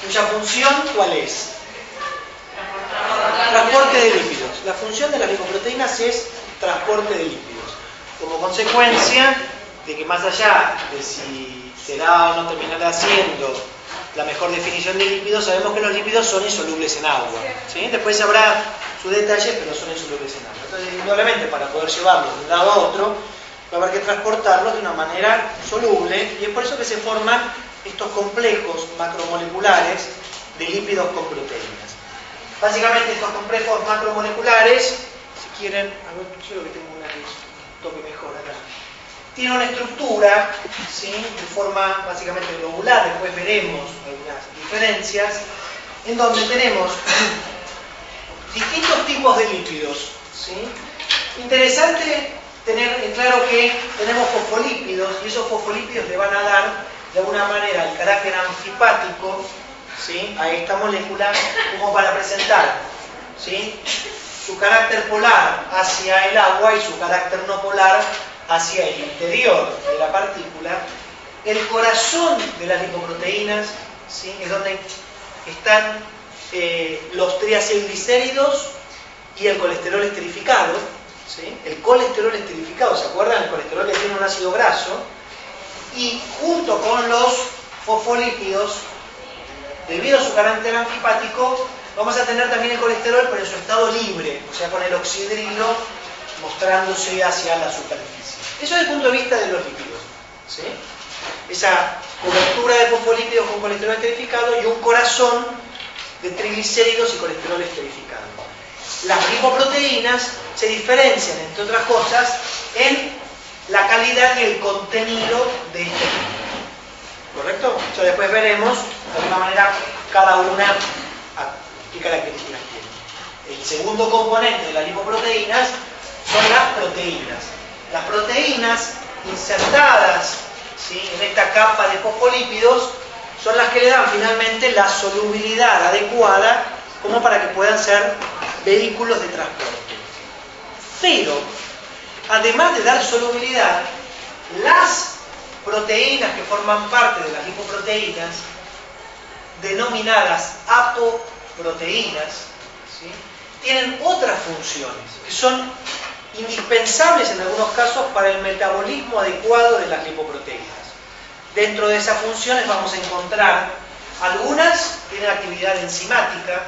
cuya función, ¿cuál es? Transporte de lípidos. La función de las lipoproteínas es transporte de lípidos. Como consecuencia de que más allá de si será o no terminará siendo la mejor definición de lípidos, sabemos que los lípidos son insolubles en agua, ¿sí? Después habrá sus detalles, pero son insolubles en agua. Entonces, indudablemente, para poder llevarlos de un lado a otro, va a haber que transportarlos de una manera soluble, y es por eso que se forman estos complejos macromoleculares de lípidos con proteínas. Básicamente, estos complejos macromoleculares, si quieren, a ver, yo creo que tengo una que toque mejor acá. Tiene una estructura, ¿sí?, de forma básicamente globular, después veremos algunas diferencias, en donde tenemos distintos tipos de lípidos, ¿sí? Interesante tener en claro que tenemos fosfolípidos, y esos fosfolípidos le van a dar de alguna manera el carácter anfipático, ¿sí?, a esta molécula, como para presentar, ¿sí?, su carácter polar hacia el agua y su carácter no polar hacia el interior de la partícula. El corazón de las lipoproteínas, ¿sí?, es donde están los triacilglicéridos y el colesterol esterificado, ¿sí? El colesterol esterificado, ¿se acuerdan? El colesterol que tiene un ácido graso, y junto con los fosfolípidos, debido a su carácter anfipático, vamos a tener también el colesterol, pero en su estado libre, o sea, con el oxidrilo mostrándose hacia la superficie. Eso desde el punto de vista de los lípidos, ¿sí? Esa cobertura de fosfolípidos con colesterol esterificado y un corazón de triglicéridos y colesterol esterificado. Las lipoproteínas se diferencian, entre otras cosas, en la calidad y el contenido de este lípido. ¿Correcto? Ya después veremos, de alguna manera, cada una qué características tiene. El segundo componente de las lipoproteínas son las proteínas. Las proteínas insertadas, ¿sí?, en esta capa de fosfolípidos son las que le dan finalmente la solubilidad adecuada como para que puedan ser vehículos de transporte. Pero, además de dar solubilidad, las proteínas que forman parte de las lipoproteínas, denominadas apoproteínas, ¿sí?, tienen otras funciones que son indispensables en algunos casos para el metabolismo adecuado de las lipoproteínas. Dentro de esas funciones vamos a encontrar algunas tienen actividad enzimática,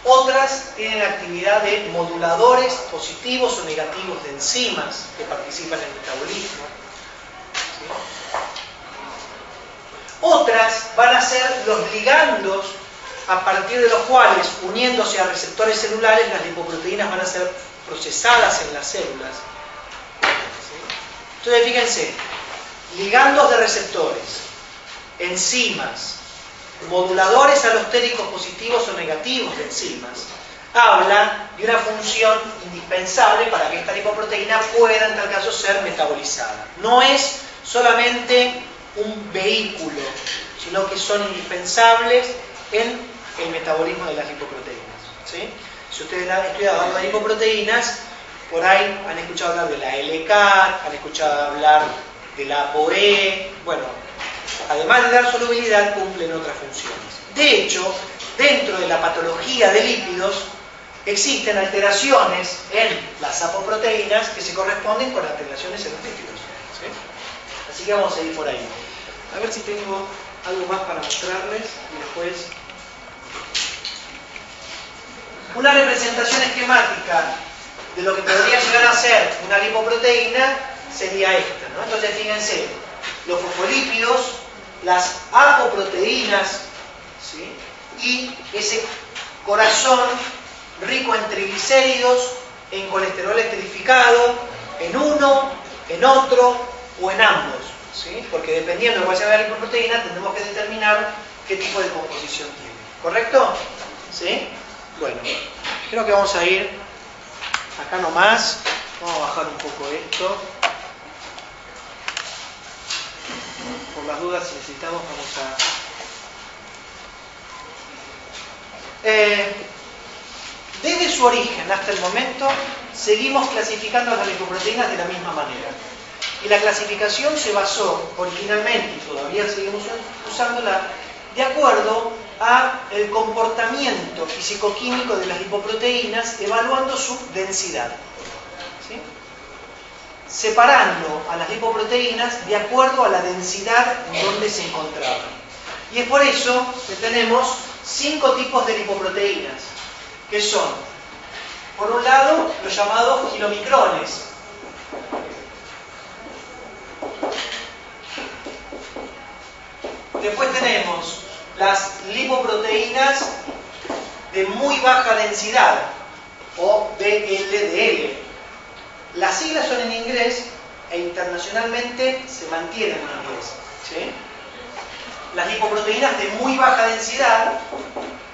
otras tienen actividad de moduladores positivos o negativos de enzimas que participan en el metabolismo, ¿sí? Otras van a ser los ligandos a partir de los cuales, uniéndose a receptores celulares, las lipoproteínas van a ser procesadas en las células, ¿sí? Entonces, fíjense, ligandos de receptores, enzimas, moduladores alostéricos positivos o negativos de enzimas, hablan de una función indispensable para que esta lipoproteína pueda, en tal caso, ser metabolizada. No es solamente un vehículo, sino que son indispensables en el metabolismo de las lipoproteínas, ¿sí? Si ustedes han estudiado algo de lipoproteínas, por ahí han escuchado hablar de la LCAT, han escuchado hablar de la ApoE, bueno, además de dar solubilidad, cumplen otras funciones. De hecho, dentro de la patología de lípidos, existen alteraciones en las apoproteínas que se corresponden con alteraciones en los lípidos, ¿sí? Así que vamos a ir por ahí. A ver si tengo algo más para mostrarles y después... Una representación esquemática de lo que podría llegar a ser una lipoproteína sería esta, ¿no? Entonces, fíjense, los fosfolípidos, las apoproteínas, ¿sí?, y ese corazón rico en triglicéridos, en colesterol esterificado, en uno, en otro o en ambos, ¿sí? Porque dependiendo de cuál sea la lipoproteína, tendremos que determinar qué tipo de composición tiene. ¿Correcto? ¿Sí? Bueno, creo que vamos a ir acá nomás. Vamos a bajar un poco esto. Por las dudas, si necesitamos, vamos a... Desde su origen hasta el momento, seguimos clasificando las lipoproteínas de la misma manera. Y la clasificación se basó originalmente, y todavía seguimos usándola, de acuerdo a el comportamiento físico-químico de las lipoproteínas evaluando su densidad. ¿Sí? Separando a las lipoproteínas de acuerdo a la densidad en donde se encontraban. Y es por eso que tenemos 5 tipos de lipoproteínas, que son, por un lado, los llamados kilomicrones. Después tenemos las lipoproteínas de muy baja densidad, o VLDL. Las siglas son en inglés e internacionalmente se mantienen en inglés. ¿Sí? Las lipoproteínas de muy baja densidad,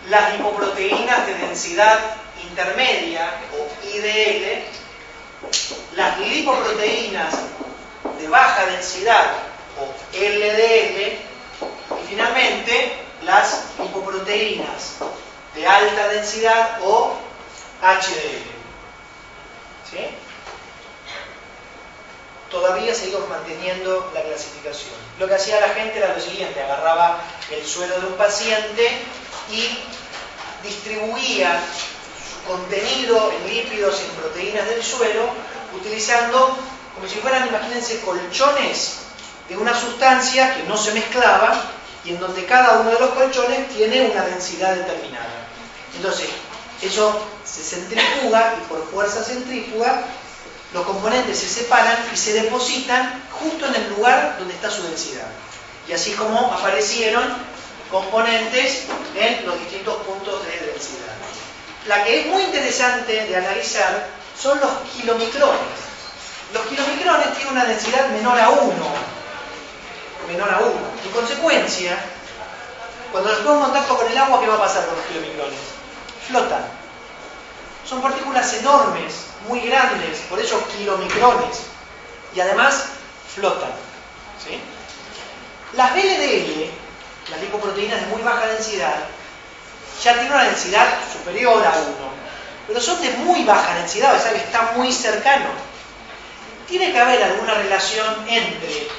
las lipoproteínas de densidad intermedia o IDL, las lipoproteínas de baja densidad o LDL y finalmente las lipoproteínas de alta densidad o HDL. ¿Sí? Todavía seguimos manteniendo la clasificación. Lo que hacía la gente era lo siguiente: agarraba el suero de un paciente y distribuía su contenido en lípidos y en proteínas del suero utilizando como si fueran, imagínense, colchones de una sustancia que no se mezclaba y en donde cada uno de los colchones tiene una densidad determinada. Entonces, eso se centrifuga y por fuerza centrífuga los componentes se separan y se depositan justo en el lugar donde está su densidad. Y así como aparecieron componentes en los distintos puntos de densidad. La que es muy interesante de analizar son los kilomicrones. Los kilomicrones tienen una densidad menor a 1. Menor a 1. En consecuencia, cuando los pongo en contacto con el agua, ¿qué va a pasar con los kilomicrones? Flotan. Son partículas enormes, muy grandes, por eso kilomicrones. Y además flotan. ¿Sí? Las VLDL, las lipoproteínas de muy baja densidad, ya tienen una densidad superior a 1. Pero son de muy baja densidad, o sea que está muy cercano. Tiene que haber alguna relación entre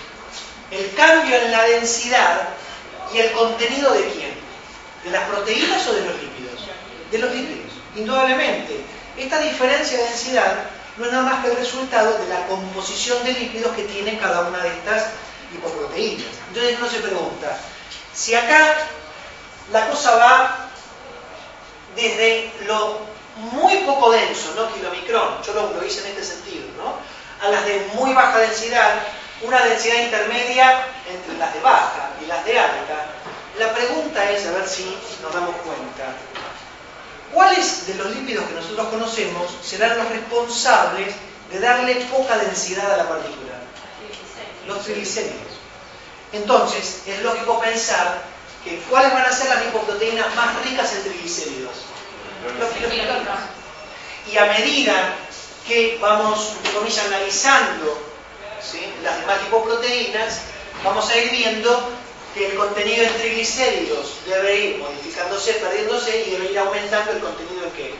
el cambio en la densidad y el contenido de quién. ¿De las proteínas o de los lípidos? De los lípidos, indudablemente. Esta diferencia de densidad no es nada más que el resultado de la composición de lípidos que tiene cada una de estas lipoproteínas. Entonces uno se pregunta, si acá la cosa va desde lo muy poco denso, ¿no? Kilomicrón, yo lo hice en este sentido, ¿no? A las de muy baja densidad, una densidad intermedia entre las de baja y las de alta. La pregunta es, a ver si nos damos cuenta, ¿cuáles de los lípidos que nosotros conocemos serán los responsables de darle poca densidad a la partícula? Los triglicéridos. Entonces, es lógico pensar que ¿cuáles van a ser las lipoproteínas más ricas en triglicéridos? Los kilomicrones. Y a medida que vamos, entre comillas, analizando, ¿sí?, las demás lipoproteínas, vamos a ir viendo que el contenido en triglicéridos debe ir modificándose, perdiéndose y debe ir aumentando el contenido en ¿qué?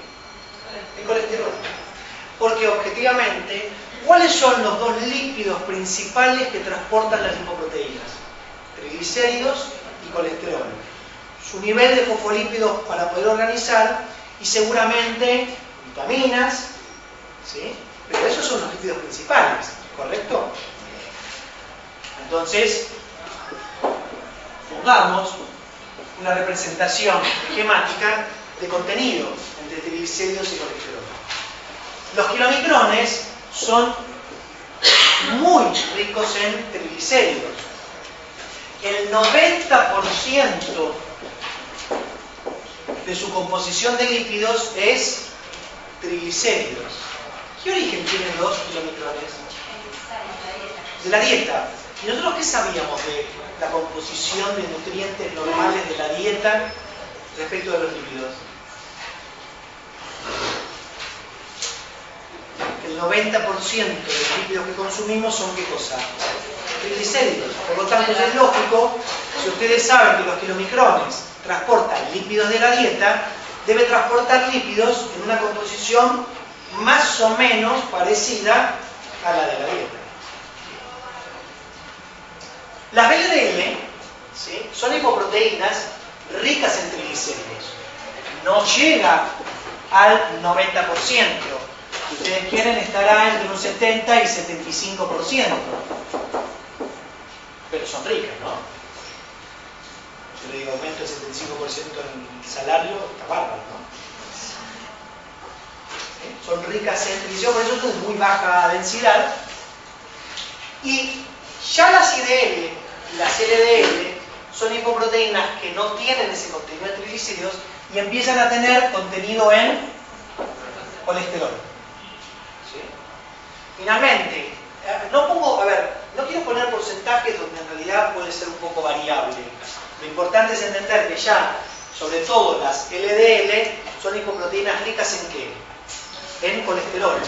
En colesterol. Porque objetivamente, ¿cuáles son los dos lípidos principales que transportan las lipoproteínas? Triglicéridos y colesterol. Su nivel de fosfolípidos para poder organizar y seguramente vitaminas, ¿sí? Pero esos son los lípidos principales, ¿correcto? Entonces, pongamos una representación esquemática de contenido entre triglicéridos y colesterol. Los kilomicrones son muy ricos en triglicéridos. El 90% de su composición de lípidos es triglicéridos. ¿Qué origen tienen los kilomicrones? De la dieta. ¿Y nosotros qué sabíamos de la composición de nutrientes normales de la dieta respecto de los lípidos? El 90% de los lípidos que consumimos son ¿qué cosa? Triglicéridos. Por lo tanto, es lógico, si ustedes saben que los kilomicrones transportan lípidos de la dieta, debe transportar lípidos en una composición más o menos parecida a la de la dieta. Las VLDL, ¿sí?, son lipoproteínas ricas en triglicéridos. No llega al 90%. Si ustedes quieren, estará entre un 70 y 75%. Pero son ricas, ¿no? Yo le digo, aumento el 75% en el salario, está bárbaro, ¿no? ¿Sí? Son ricas en triglicéridos, por eso son de muy baja densidad. Y ya las IDL y las LDL son lipoproteínas que no tienen ese contenido de triglicéridos y empiezan a tener contenido en colesterol. ¿Sí? Finalmente, no quiero poner porcentajes donde en realidad puede ser un poco variable. Lo importante es entender que ya, sobre todo las LDL, son lipoproteínas ricas en ¿qué? En colesterol.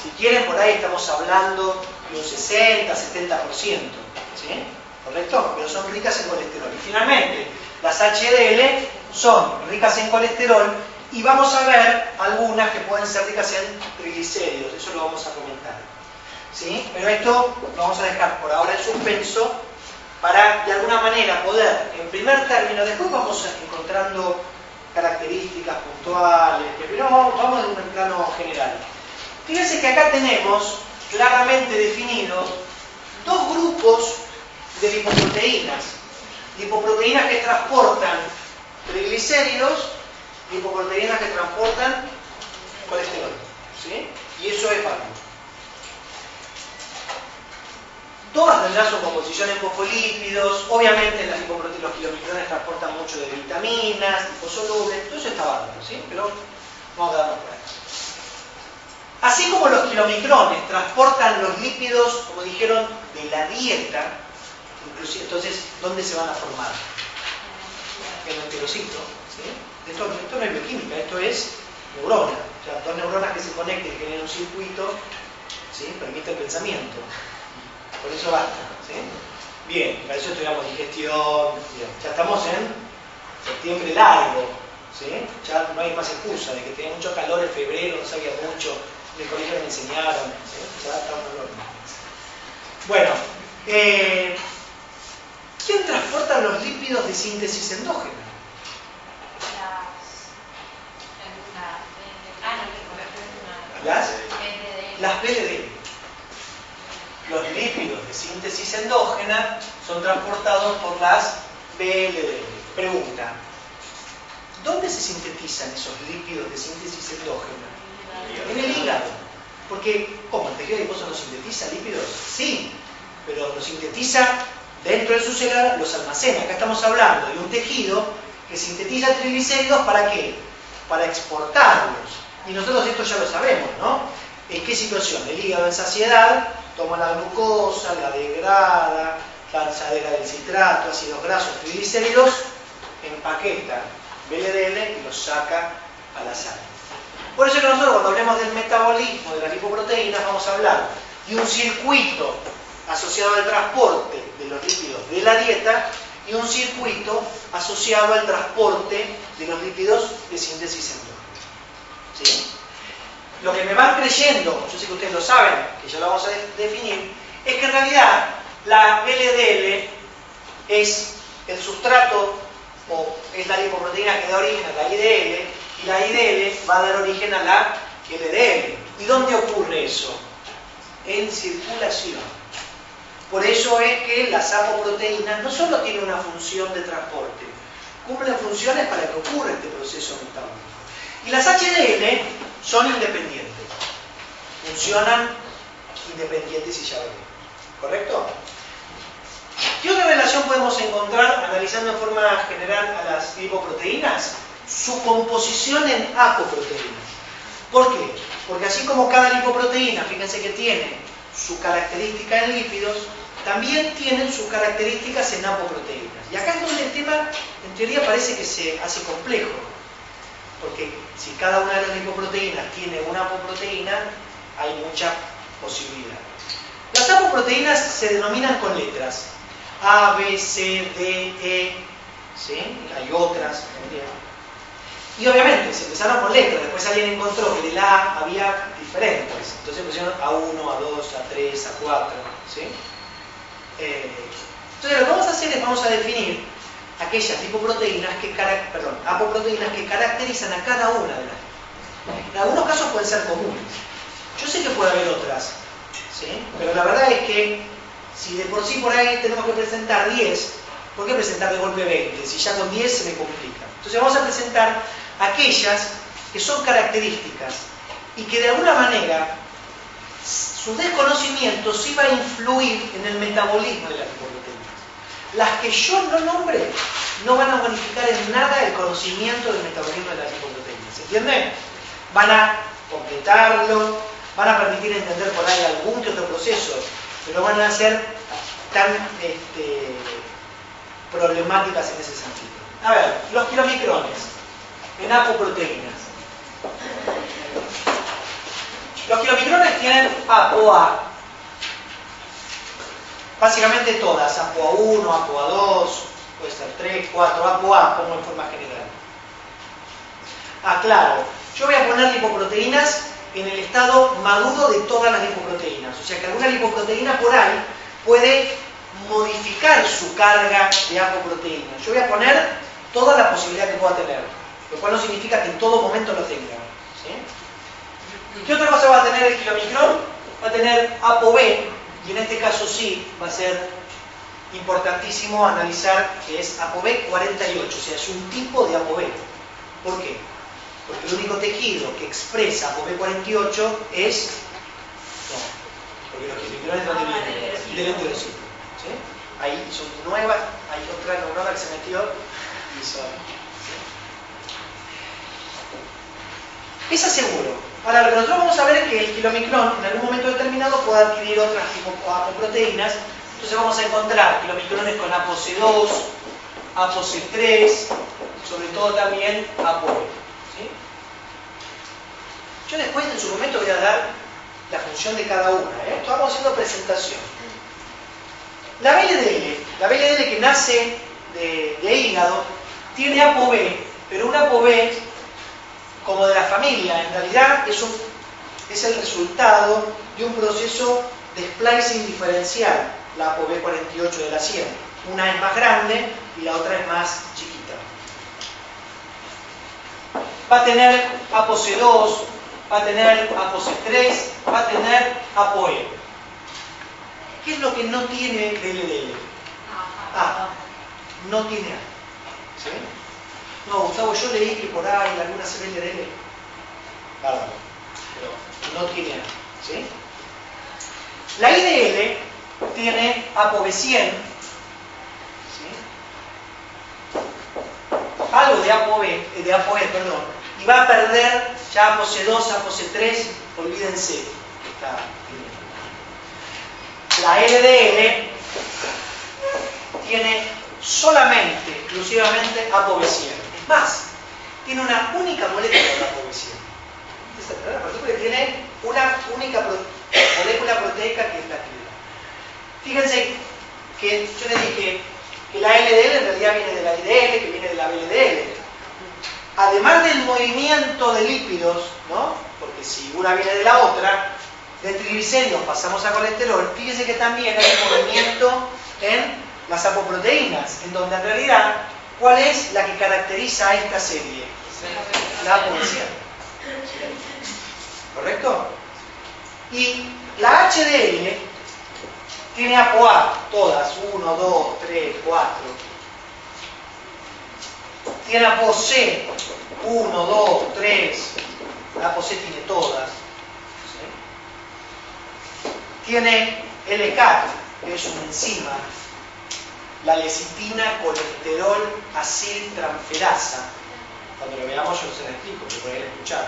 Si quieren, por ahí estamos hablando de un 60, 70%. ¿Sí? ¿Correcto? Pero son ricas en colesterol. Y finalmente, las HDL son ricas en colesterol y vamos a ver algunas que pueden ser ricas en triglicéridos. Eso lo vamos a comentar. ¿Sí? Pero esto lo vamos a dejar por ahora en suspenso para de alguna manera poder, en primer término, después vamos encontrando características puntuales, pero vamos en un plano general. Fíjense que acá tenemos claramente definidos dos grupos de lipoproteínas. Lipoproteínas que transportan triglicéridos, lipoproteínas que transportan colesterol. ¿Sí? Y eso es válido. Todas tendrán su composición en fosfolípidos, obviamente los kilomicrones transportan mucho de vitaminas, liposolubles, todo eso está válido, ¿sí? Pero vamos a darnos por ahí. Así como los kilomicrones transportan los lípidos, como dijeron, de la dieta, inclusive, entonces, ¿dónde se van a formar? En el enterocito, ¿sí? Esto no es bioquímica, esto es neurona. O sea, dos neuronas que se conecten y generen un circuito, ¿sí? Permite el pensamiento. Por eso basta, ¿sí? Bien, para eso estudiamos digestión, bien. Ya estamos en septiembre largo, ¿sí? Ya no hay más excusa de que tenía mucho calor en febrero, no sabía mucho, en el colegio me enseñaron, ¿sí? Ya estamos en orden. Bueno, ¿quién transporta los lípidos de síntesis endógena? Las PLD. Los lípidos de síntesis endógena son transportados por las BLD. Pregunta, ¿dónde se sintetizan esos lípidos de síntesis endógena? En el hígado. Porque, ¿cómo? ¿El tejido adiposo no sintetiza lípidos? Sí, pero los sintetiza dentro de su célula, los almacena. Acá estamos hablando de un tejido que sintetiza triglicéridos, ¿para qué? Para exportarlos. Y nosotros esto ya lo sabemos, ¿no? ¿En qué situación? El hígado en saciedad toma la glucosa, la degrada, lanzadera del citrato, ácidos grasos, triglicéridos, empaqueta VLDL y los saca a la sangre. Por eso que nosotros cuando hablemos del metabolismo de las lipoproteínas vamos a hablar de un circuito asociado al transporte de los lípidos de la dieta y un circuito asociado al transporte de los lípidos de síntesis endógena. ¿Sí? Lo que me van creyendo, yo sé que ustedes lo saben, que ya lo vamos a definir, es que en realidad la LDL es el sustrato o es la lipoproteína que da origen a la IDL y la IDL va a dar origen a la LDL. ¿Y dónde ocurre eso? En circulación. Por eso es que las apoproteínas no solo tienen una función de transporte, cumplen funciones para que ocurra este proceso metabólico. Y las HDL son independientes, funcionan independientes y ya veremos. ¿Correcto? ¿Qué otra relación podemos encontrar analizando en forma general a las lipoproteínas? Su composición en apoproteínas. ¿Por qué? Porque así como cada lipoproteína, fíjense que tiene su característica en lípidos, también tienen sus características en apoproteínas. Y acá es donde el tema, en teoría, parece que se hace complejo. Porque si cada una de las lipoproteínas tiene una apoproteína, hay mucha posibilidad. Las apoproteínas se denominan con letras A, B, C, D, E, ¿sí? Hay otras también. Y obviamente se empezaron con letras, después alguien encontró que de la A había diferentes, entonces pusieron A1, A2, A3, A4, ¿sí? Entonces lo que vamos a hacer es vamos a definir aquellas lipoproteínas apoproteínas que caracterizan a cada una de las. En algunos casos pueden ser comunes. Yo sé que puede haber otras, ¿sí? Pero la verdad es que si de por sí por ahí tenemos que presentar 10, ¿por qué presentar de golpe 20? Si ya con 10 se me complica. Entonces vamos a presentar aquellas que son características y que de alguna manera su desconocimiento sí va a influir en el metabolismo de las lipoproteínas. Las que yo no nombre no van a modificar en nada el conocimiento del metabolismo de las lipoproteínas. ¿Se entiende? Van a completarlo, van a permitir entender por ahí algún que otro proceso, pero van a ser tan problemáticas en ese sentido. A ver, los kilomicrones en apoproteínas. Los kilomicrones tienen ApoA. Básicamente todas, ApoA1, ApoA2, puede ser 3, 4, ApoA como en forma general. Claro, yo voy a poner lipoproteínas en el estado maduro de todas las lipoproteínas. O sea que alguna lipoproteína por ahí puede modificar su carga de apoproteína. Yo voy a poner toda la posibilidad que pueda tener, lo cual no significa que en todo momento lo tenga. ¿Sí? ¿Qué otra cosa va a tener el kilomicrón? Va a tener ApoB, y en este caso sí va a ser importantísimo analizar que es ApoB 48, o sea, es un tipo de ApoB. ¿Por qué? Porque el único tejido que expresa ApoB 48 es... No, porque los kilomicrones ¿dónde vienen? Del enterocito. ¿Sí? Ahí son nuevas, hay otra neurona que se metió y son... ¿sí? Es seguro. Ahora, lo que nosotros vamos a ver es que el kilomicrón en algún momento determinado puede adquirir otras apoproteínas. Entonces vamos a encontrar kilomicrones con ApoC2, ApoC3, sobre todo también ApoB. ¿Sí? Yo después en su momento voy a dar la función de cada una. Estamos haciendo presentación. La BLDL que nace de hígado, tiene ApoB, pero una ApoB como de la familia, en realidad es el resultado de un proceso de splicing diferencial, la ApoB 48 de la 100. Una es más grande y la otra es más chiquita. Va a tener ApoC2, va a tener ApoC3, va a tener ApoE. ¿Qué es lo que no tiene BLDL? No tiene A. ¿Sí? No, Gustavo, yo leí que por ahí algunas BLDL. Bárbaro. Pero no tiene A. ¿Sí? La IDL tiene ApoB 100. ¿Sí? Algo de ApoE, y va a perder ya ApoC2, ApoC3, olvídense. Está bien. La LDL tiene solamente, exclusivamente ApoB 100. Es más, tiene una única molécula de ApoB 100. Porque tiene una única molécula proteica que es la fibra. Fíjense que yo les dije que la LDL en realidad viene de la IDL, que viene de la BLDL. Además del movimiento de lípidos, ¿no? Porque si una viene de la otra, de triglicéridos pasamos a colesterol, fíjense que también hay un movimiento en las apoproteínas, en donde en realidad, ¿cuál es la que caracteriza a esta serie? La ApoB 100. ¿Correcto? Y la HDL tiene ApoA, todas, 1, 2, 3, 4. Tiene ApoC, 1, 2, 3. La ApoC tiene todas. ¿Sí? Tiene LCAT, que es una enzima, la lecitina colesterol aciltransferasa. Cuando lo veamos yo se lo explico, que pueden escuchar.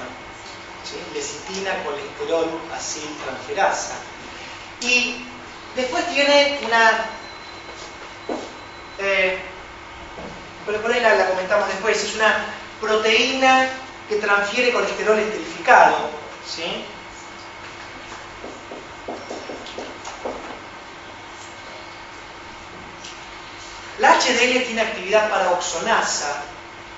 ¿Sí? Lecitina colesterol aciltransferasa. Y después tiene una... pero por ahí la comentamos después. Es una proteína que transfiere colesterol esterificado. ¿Sí? La HDL tiene actividad paraoxonasa.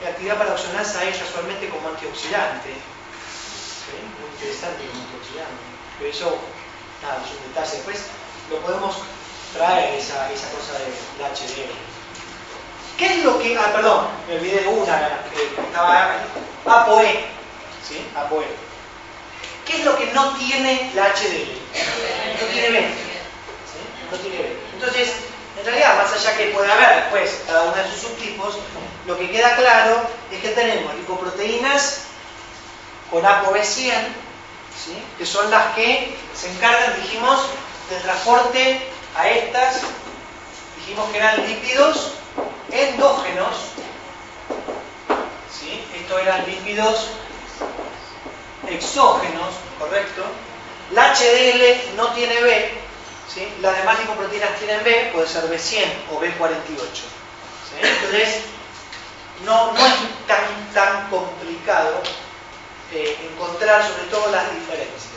La actividad paraoxonasa es casualmente como antioxidante. ¿Sí? Muy interesante como antioxidante. Pero eso, nada, es un detalle. Después lo podemos traer esa cosa de la HDL. ¿Qué es lo que... Ah, perdón, me olvidé de una que estaba... ApoE. ¿Sí? ApoE. ¿Qué es lo que no tiene la HDL? No tiene B. ¿Sí? No tiene B. Entonces, en realidad, más allá que puede haber después cada uno de sus subtipos, lo que queda claro es que tenemos lipoproteínas con ApoB100, ¿sí? Que son las que se encargan, dijimos, del transporte a estas, dijimos que eran lípidos endógenos, ¿sí? Estos eran lípidos exógenos, ¿correcto? La HDL no tiene B, ¿sí? Las demás lipoproteínas tienen B, puede ser B100 o B48, ¿sí? Entonces, no es tan complicado encontrar sobre todo las diferencias.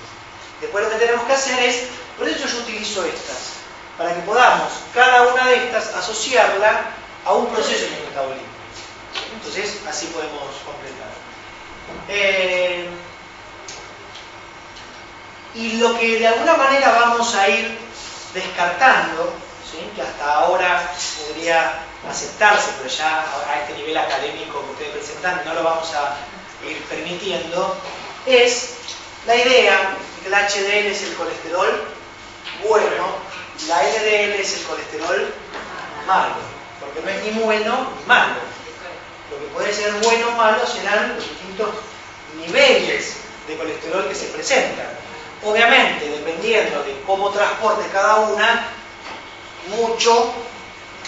Después lo que tenemos que hacer es, por eso yo utilizo estas, para que podamos cada una de estas asociarla a un proceso de metabolismo. Entonces, así podemos completar. Y lo que de alguna manera vamos a ir descartando, ¿sí? Que hasta ahora podría aceptarse, pero ya a este nivel académico que ustedes presentan no lo vamos a ir permitiendo, es la idea de que el HDL es el colesterol bueno y la LDL es el colesterol malo, porque no es ni bueno ni malo. Lo que puede ser bueno o malo serán los distintos niveles de colesterol que se presentan. Obviamente, dependiendo de cómo transporte cada una, mucho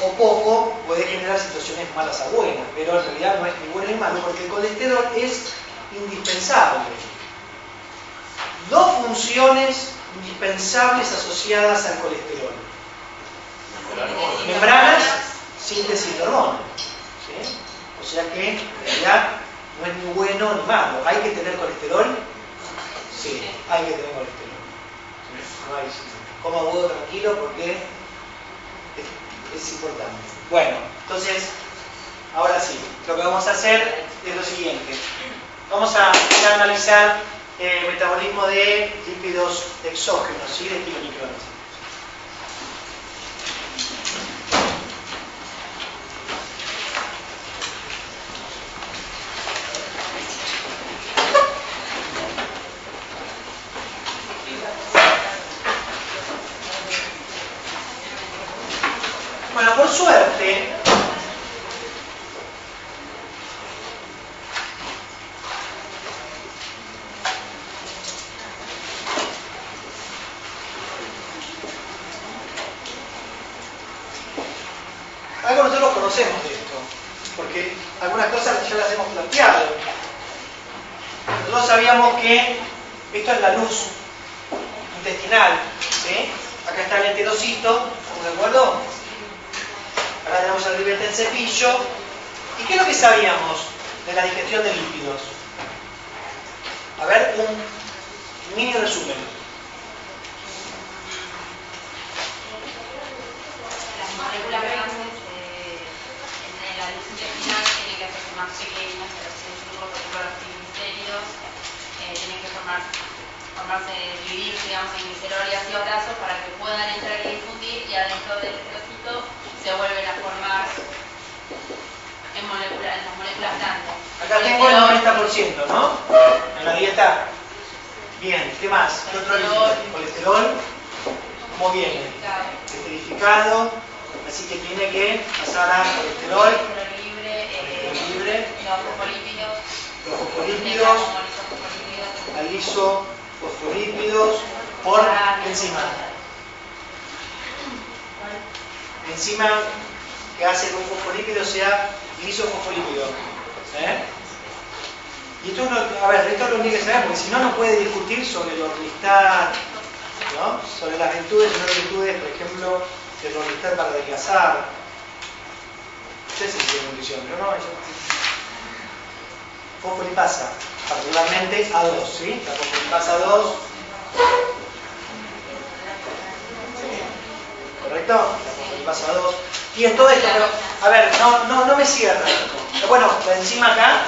o poco puede generar situaciones malas a buenas, pero en realidad no es ni bueno ni malo, porque el colesterol es indispensable. Dos funciones indispensables asociadas al colesterol: membranas, síntesis de hormonas, ¿sí? O sea que en realidad no es ni bueno ni malo. ¿Hay que tener colesterol? Sí, hay que tener colesterol. No hay, coma agudo tranquilo porque es importante. Bueno, entonces, ahora sí, lo que vamos a hacer es lo siguiente. Vamos a analizar el metabolismo de lípidos exógenos, ¿sí? De kilomicrones. Bueno, por suerte, algo nosotros conocemos de esto, porque algunas cosas ya las hemos planteado. Nosotros sabíamos que esto es la luz intestinal, ¿sí? Acá está el enterocito, ¿estamos de acuerdo? Acá tenemos arriba el cepillo. ¿Y qué es lo que sabíamos de la digestión de lípidos? A ver, un mini resumen. Las moléculas grandes en la luz intestinal tienen que hacerse más pequeñas, por ejemplo los triglicéridos tienen que dividirse, digamos, en glicerol y ácidos grasos para que puedan entrar y difundir, y adentro del trocito se vuelven a formar en las moléculas grandes. Acá tengo el 90%, ¿no? En la dieta. Bien, ¿qué más? ¿Qué otro lípido? Colesterol. ¿Cómo viene? Esterificado. Así que tiene que pasar a colesterol. Libre. Los fosfolípidos. Al isofosfolípidos por enzima. Enzima que hace que un fosfolípido sea lisofosfolípido. Y esto esto lo tiene que saber, porque si no, no puede discutir sobre el orlistat, ¿no? Sobre las virtudes y no virtudes, por ejemplo, del orlistat para adelgazar. Ustedes se tienen nutrición, pero no, fosfolipasa, particularmente A2, ¿sí? La fosfolipasa 2. ¿Correcto? La fosfolipasa 2. Y en todo esto, pero, a ver, no me cierra. Pero bueno, la enzima acá,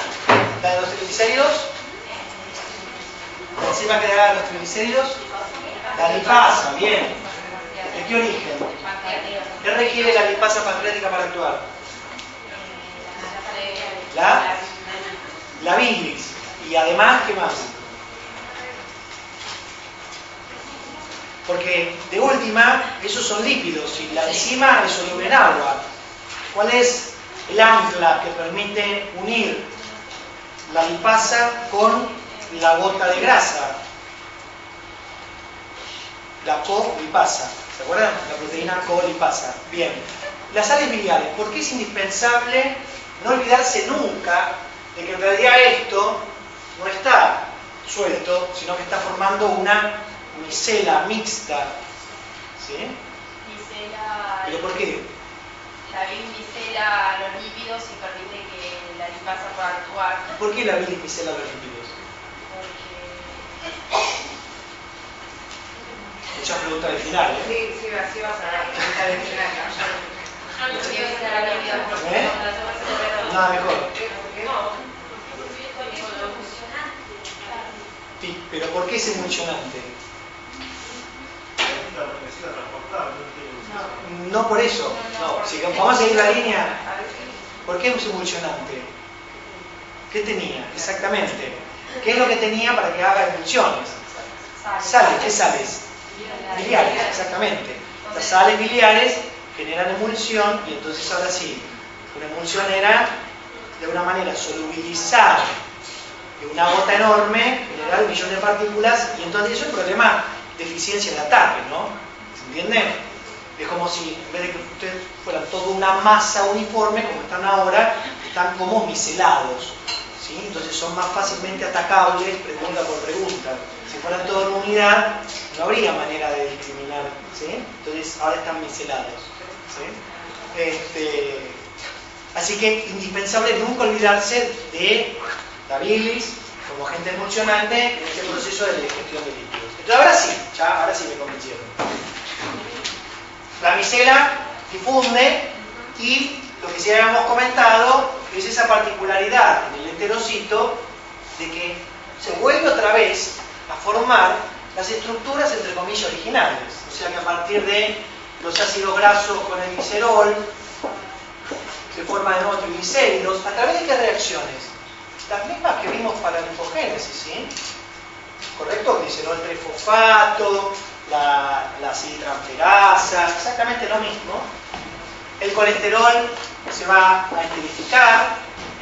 la de los triglicéridos, la enzima que da los triglicéridos, la lipasa, bien. ¿De qué origen? ¿Qué requiere la lipasa pancreática para actuar? La bilis. Y además, ¿qué más? Porque de última, esos son lípidos y la enzima es soluble en agua. ¿Cuál es el ancla que permite unir la lipasa con la gota de grasa? La colipasa. ¿Se acuerdan? La proteína colipasa. Bien. Las sales biliares. ¿Por qué es indispensable no olvidarse nunca de que en realidad esto no está suelto, sino que está formando una micela mixta? ¿Sí? Micela. ¿Pero por qué? La bilis micela los lípidos y permite que la lipasa pueda actuar. ¿Por qué la bilis micela los lípidos? Muchas preguntas del final, ¿eh? Sí, vas a dar preguntas del final. ¿Eh? Nada mejor. Sí, pero ¿por qué es emulsionante? No por eso. No, si vamos a seguir la línea. ¿Por qué es emulsionante? ¿Qué tenía? Exactamente. ¿Qué es lo que tenía para que haga emulsiones? Sales. ¿Qué sales? Biliares, exactamente. Las sales biliares generan emulsión y entonces ahora sí, una emulsión era de una manera solubilizar de una gota enorme, generar un millón de partículas y entonces eso es un problema de eficiencia de ataque, ¿no? ¿Se entiende? Es como si en vez de que ustedes fueran toda una masa uniforme como están ahora, están como micelados, ¿sí? Entonces son más fácilmente atacables pregunta por pregunta. Si fueran toda una unidad, no habría manera de discriminar, ¿sí? Entonces ahora están micelados, ¿sí? Así que indispensable nunca olvidarse de la bilis como agente emulsionante en este proceso de digestión de líquidos. Entonces ahora sí me convencieron. La micela difunde y lo que ya habíamos comentado es esa particularidad en el enterocito de que se vuelve otra vez a formar las estructuras entre comillas originales. O sea que a partir de los ácidos grasos con el glicerol se forman de nuevo triglicéridos. ¿A través de qué reacciones? Las mismas que vimos para la lipogénesis, ¿sí? ¿Correcto? Glicerol trifosfato, la aciltransferasa, exactamente lo mismo. El colesterol se va a esterificar,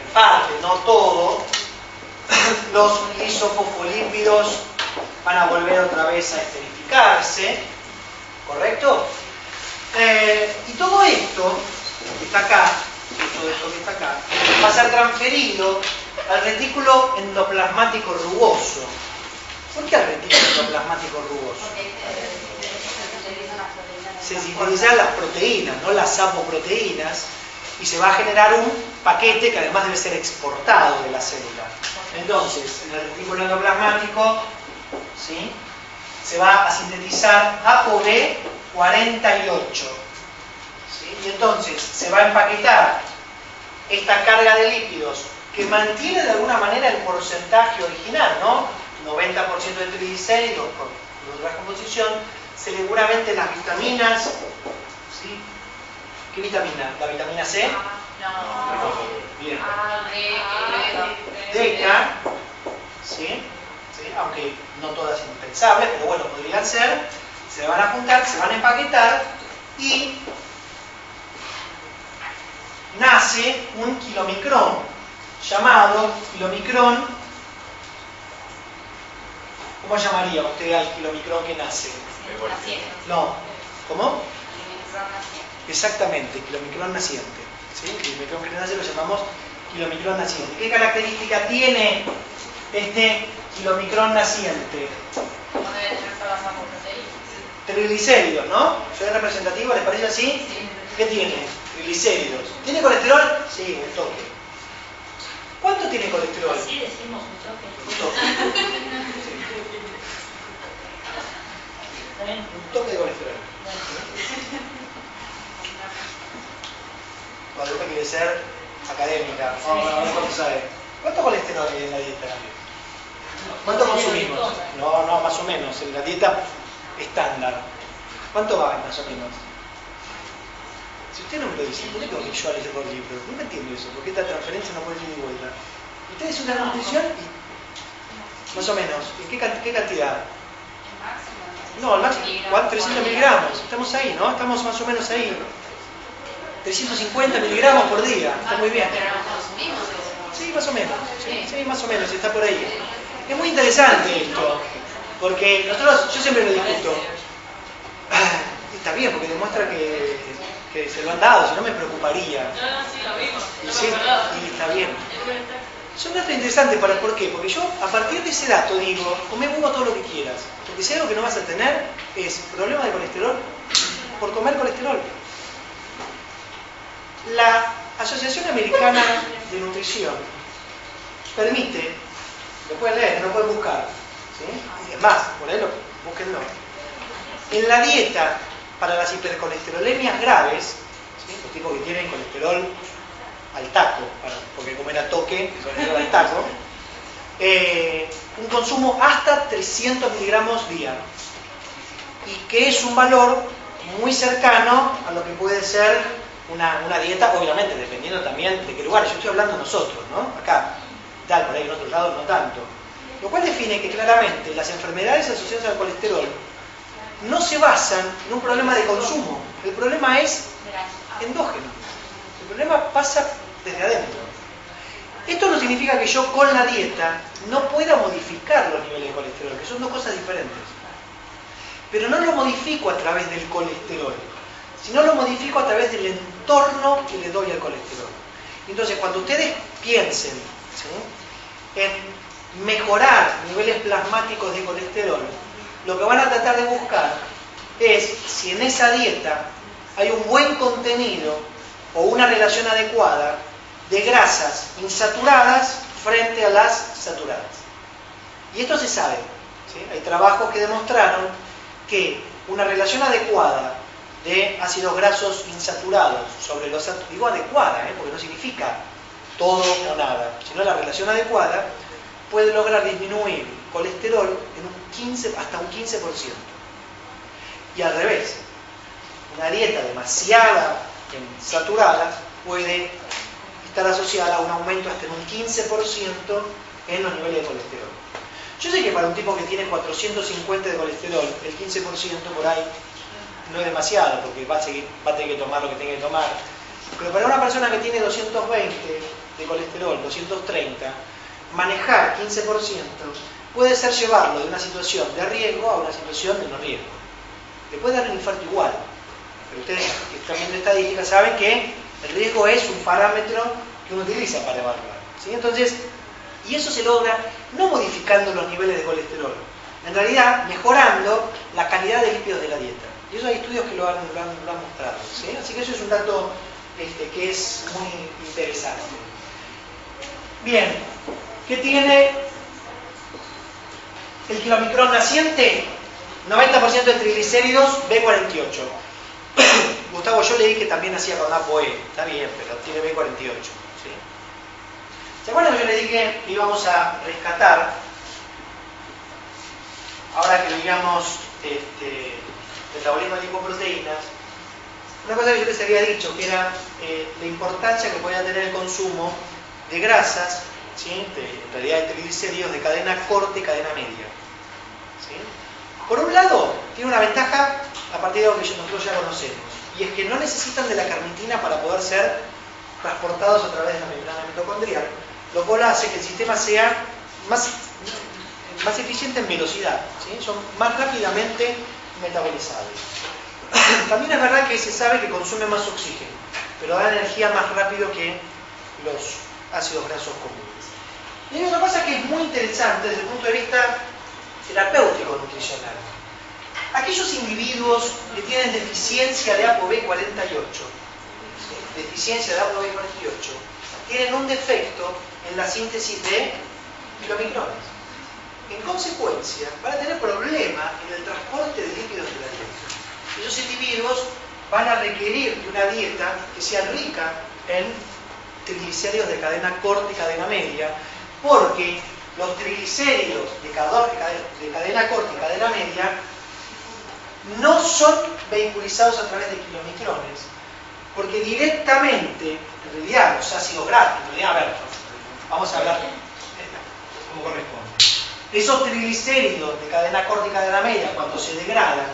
en parte, no todo. Los isofosfolípidos van a volver otra vez a esterificarse, ¿correcto? Y todo esto que está acá, va a ser transferido al retículo endoplasmático rugoso. ¿Por qué al retículo endoplasmático rugoso? Se sintetizan las proteínas, no las apoproteínas, y se va a generar un paquete que además debe ser exportado de la célula. Entonces, en el retículo endoplasmático, ¿sí?, se va a sintetizar ApoB48. ¿Sí? Y entonces se va a empaquetar esta carga de lípidos que mantiene de alguna manera el porcentaje original, ¿no? 90% de triglicéridos por otra composición, seguramente las vitaminas, ¿sí? ¿Qué vitamina? ¿La vitamina C? No. Bien. D, Deca, ¿sí? ¿Sí? Aunque no todas indispensables, pero bueno, podrían ser, se van a juntar, se van a empaquetar y nace un kilomicrón, llamado kilomicrón. ¿Cómo llamaría usted al kilomicrón que nace? No, ¿cómo? Exactamente, kilomicrón naciente. ¿Sí? El kilomicrón que nace lo llamamos kilomicrón naciente. ¿Qué característica tiene este kilomicrón naciente? Triglicéridos, ¿no? ¿Soy representativo? ¿Les parece así? Sí. ¿Qué tiene? Triglicéridos. ¿Tiene colesterol? Sí, un toque. ¿Cuánto tiene colesterol? Sí, decimos un toque. Un toque. Un toque de colesterol. Guadalupe quiere ser académica. Vamos a ver cuánto sabe. ¿Cuánto colesterol hay en la dieta? ¿Cuánto consumimos? No, más o menos. En la dieta estándar. ¿Cuánto va más o menos? Si usted no me lo dice, ¿por qué tengo que yo leer los libros? No me entiendo eso. ¿Por qué esta transferencia no puede ir de vuelta? Ustedes una nutrición y más o menos, ¿qué cantidad? No, el máximo, 300 miligramos, estamos ahí, ¿no? Estamos más o menos ahí. 350 miligramos por día, está muy bien. Pero no consumimos eso. Sí, más o menos, sí, más o menos, está por ahí. Es muy interesante esto, porque yo siempre lo discuto. Está bien, porque demuestra que se lo han dado, si no me preocuparía. Sí, lo vimos. Sí, y está bien. Son datos interesantes, ¿por qué? Porque yo a partir de ese dato digo, come uno todo lo que quieras. Porque si algo que no vas a tener es problema de colesterol por comer colesterol. La Asociación Americana de Nutrición permite, lo pueden leer, lo pueden buscar, ¿sí? Es más, por ahí búsquenlo. En la dieta para las hipercolesterolemias graves, ¿sí? Los tipos que tienen colesterol al taco, porque comer a toque, el colesterol al taco, un consumo hasta 300 miligramos día, y que es un valor muy cercano a lo que puede ser una dieta, obviamente, dependiendo también de qué lugar. Yo estoy hablando de nosotros, ¿no? Acá, tal, por ahí en otros lados no tanto. Lo cual define que claramente las enfermedades asociadas al colesterol no se basan en un problema de consumo. El problema es endógeno. El problema pasa desde adentro. Esto no significa que yo con la dieta no pueda modificar los niveles de colesterol, que son dos cosas diferentes. Pero no lo modifico a través del colesterol, sino lo modifico a través del entorno que le doy al colesterol. Entonces, cuando ustedes piensen, ¿sí?, en mejorar niveles plasmáticos de colesterol, lo que van a tratar de buscar es si en esa dieta hay un buen contenido o una relación adecuada de grasas insaturadas frente a las saturadas. Y esto se sabe, ¿sí? Hay trabajos que demostraron que una relación adecuada de ácidos grasos insaturados sobre los saturados, digo adecuada, porque no significa todo o nada, sino la relación adecuada puede lograr disminuir colesterol en hasta un 15%. Y al revés, una dieta demasiada saturada puede estar asociada a un aumento hasta en un 15% en los niveles de colesterol. Yo sé que para un tipo que tiene 450 de colesterol, el 15% por ahí no es demasiado, porque va a tener que tomar lo que tenga que tomar. Pero para una persona que tiene 220 de colesterol, 230, manejar 15% puede ser llevarlo de una situación de riesgo a una situación de no riesgo. Le puede dar un infarto igual, pero ustedes que están viendo estadísticas saben que el riesgo es un parámetro que uno utiliza para evaluar, ¿sí? Entonces, y eso se logra no modificando los niveles de colesterol, en realidad mejorando la calidad de lípidos de la dieta. Y eso hay estudios que lo han mostrado, ¿sí? Así que eso es un dato que es muy interesante. Bien, ¿qué tiene el kilomicrón naciente? 90% de triglicéridos, B48. Gustavo, yo leí que también hacía con ApoE, está bien, pero tiene B48. ¿Sí? ¿Se acuerdan que yo le dije que íbamos a rescatar, ahora que veíamos metabolismo de lipoproteínas, una cosa que yo les había dicho, que era la importancia que podía tener el consumo de grasas, ¿sí?, en realidad de triglicéridos de cadena corta y cadena media. ¿Sí? Por un lado, tiene una ventaja a partir de lo que nosotros ya conocemos, y es que no necesitan de la carnitina para poder ser transportados a través de la membrana mitocondrial, lo cual hace que el sistema sea más eficiente en velocidad, ¿sí? Son más rápidamente metabolizables. También es verdad que se sabe que consume más oxígeno, pero da energía más rápido que los ácidos grasos comunes. Y hay otra cosa que es muy interesante desde el punto de vista terapéutico nutricional. Aquellos individuos que tienen deficiencia de ApoB48, deficiencia de ApoB48, tienen un defecto en la síntesis de kilomicrones. En consecuencia, van a tener problemas en el transporte de lípidos de la dieta. Esos individuos van a requerir de una dieta que sea rica en triglicéridos de cadena corta y cadena media, porque los triglicéridos de cadena corta y cadena media no son vehiculizados a través de kilomicrones, porque directamente, en realidad, los ácidos grasos, en realidad, a ver, Vamos a hablar como corresponde. Esos triglicéridos de cadena corta y cadena media, cuando se degradan,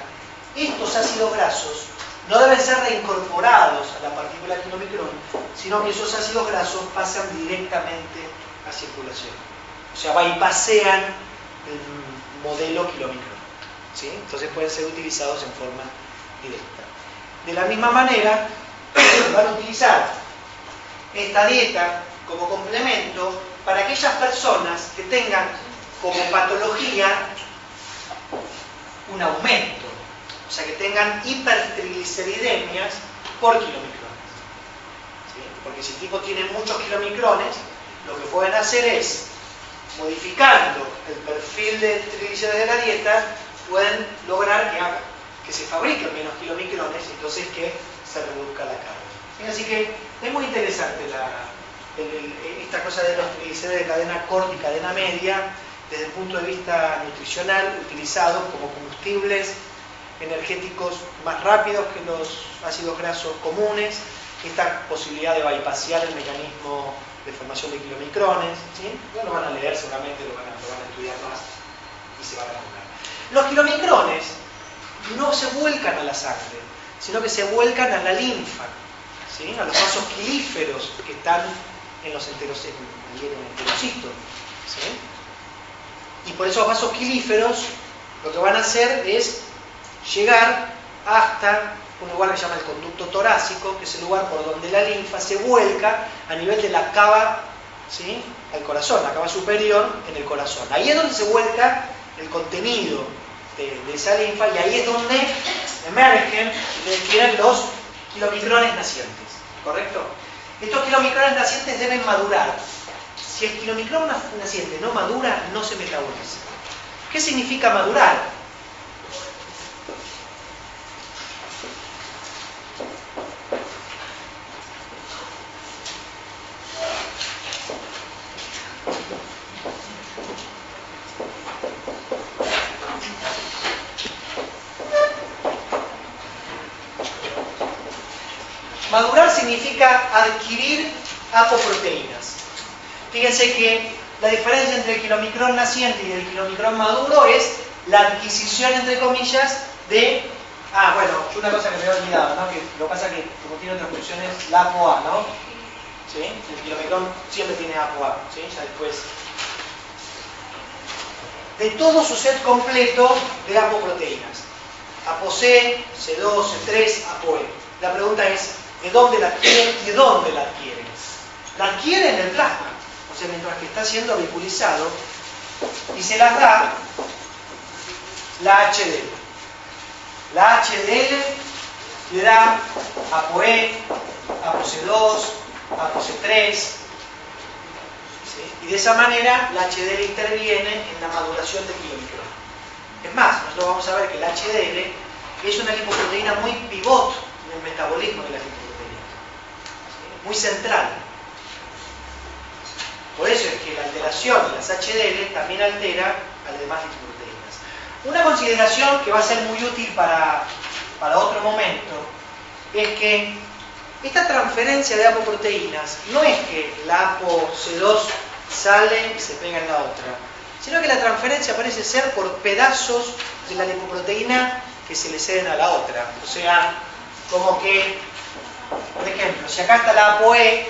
estos ácidos grasos no deben ser reincorporados a la partícula kilomicrón, sino que esos ácidos grasos pasan directamente a circulación. O sea, bypassean el modelo kilomicrón, ¿sí? Entonces pueden ser utilizados en forma directa. De la misma manera, van a utilizar esta dieta como complemento para aquellas personas que tengan como patología un aumento, o sea, que tengan hipertrigliceridemias por kilomicrones, ¿sí? Porque si el tipo tiene muchos kilomicrones, lo que pueden hacer es, modificando el perfil de triglicéridos de la dieta, pueden lograr que se fabriquen menos kilomicrones, entonces que se reduzca la carga. ¿Sí? Así que es muy interesante esta cosa de los triglicéridos de cadena corta y cadena media, desde el punto de vista nutricional, utilizados como combustibles energéticos más rápidos que los ácidos grasos comunes, esta posibilidad de bypassear el mecanismo de formación de kilomicrones, ¿sí? Ya lo van a leer seguramente, lo van a estudiar más y se van a acordar. Los kilomicrones no se vuelcan a la sangre, sino que se vuelcan a la linfa, ¿sí? A los vasos quilíferos que están en los enterocitos, ¿sí? Y por esos vasos quilíferos lo que van a hacer es llegar hasta un lugar que se llama el conducto torácico, que es el lugar por donde la linfa se vuelca a nivel de la cava, ¿sí? Al corazón, la cava superior en el corazón. Ahí es donde se vuelca el contenido de esa linfa y ahí es donde emergen y desfieren los kilomicrones nacientes, ¿correcto? Estos kilomicrones nacientes deben madurar. Si el kilomicrón naciente no madura, no se metaboliza. ¿Qué significa madurar? Madurar significa adquirir apoproteínas. Fíjense que la diferencia entre el kilomicrón naciente y el kilomicrón maduro es la adquisición, entre comillas, de... bueno, una cosa que me había olvidado, ¿no? Que lo que pasa es que, como tiene otras funciones, la ApoA, ¿no? ¿Sí? El kilomicrón siempre tiene ApoA, ¿sí? Ya después... De todo su set completo de apoproteínas. ApoC, C2, C3, ApoE. La pregunta es, ¿de dónde la adquieren y dónde la adquieren? La adquieren en el plasma, o sea, mientras que está siendo vehiculizado, y se las da la HDL. La HDL le da ApoE, ApoC2, ApoC3, ¿sí? Y de esa manera la HDL interviene en la maduración del kilomicrón. Es más, nosotros vamos a ver que la HDL es una lipoproteína muy pivot en el metabolismo de las lipoproteínas, ¿sí? Muy central. Por eso es que la alteración de las HDL también altera a las demás lipoproteínas. Una consideración que va a ser muy útil para otro momento es que esta transferencia de apoproteínas no es que la ApoC2 sale y se pega en la otra, sino que la transferencia parece ser por pedazos de la lipoproteína que se le ceden a la otra. O sea, como que, por ejemplo, si acá está la ApoE,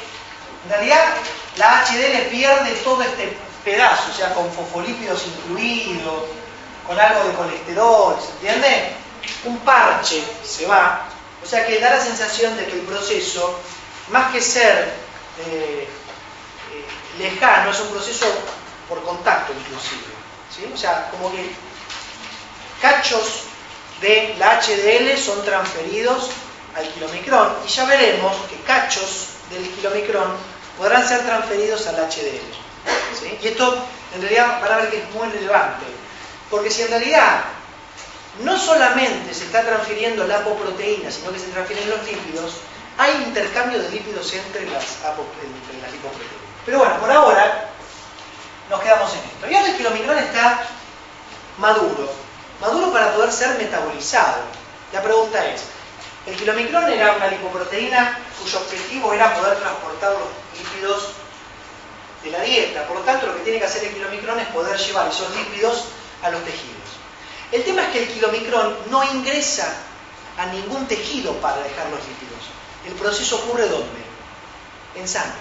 en realidad la HDL pierde todo este pedazo, o sea, con fosfolípidos incluidos, con algo de colesterol, ¿se entiende? Un parche se va, o sea que da la sensación de que el proceso, más que ser lejano, es un proceso por contacto inclusive, ¿sí? O sea, como que cachos de la HDL son transferidos al kilomicrón y ya veremos que cachos del kilomicrón podrán ser transferidos al HDL, ¿sí? Y esto en realidad van a ver que es muy relevante, porque si en realidad no solamente se está transfiriendo la apoproteína, sino que se transfieren los lípidos, hay intercambio de lípidos entre las lipoproteínas. Pero bueno, por ahora nos quedamos en esto. Y ahora el kilomicrón está maduro para poder ser metabolizado. La pregunta es, el kilomicrón era una lipoproteína cuyo objetivo era poder transportar los lípidos de la dieta. Por lo tanto, lo que tiene que hacer el kilomicrón es poder llevar esos lípidos a los tejidos. El tema es que el kilomicrón no ingresa a ningún tejido para dejar los lípidos. El proceso ocurre ¿dónde? En sangre.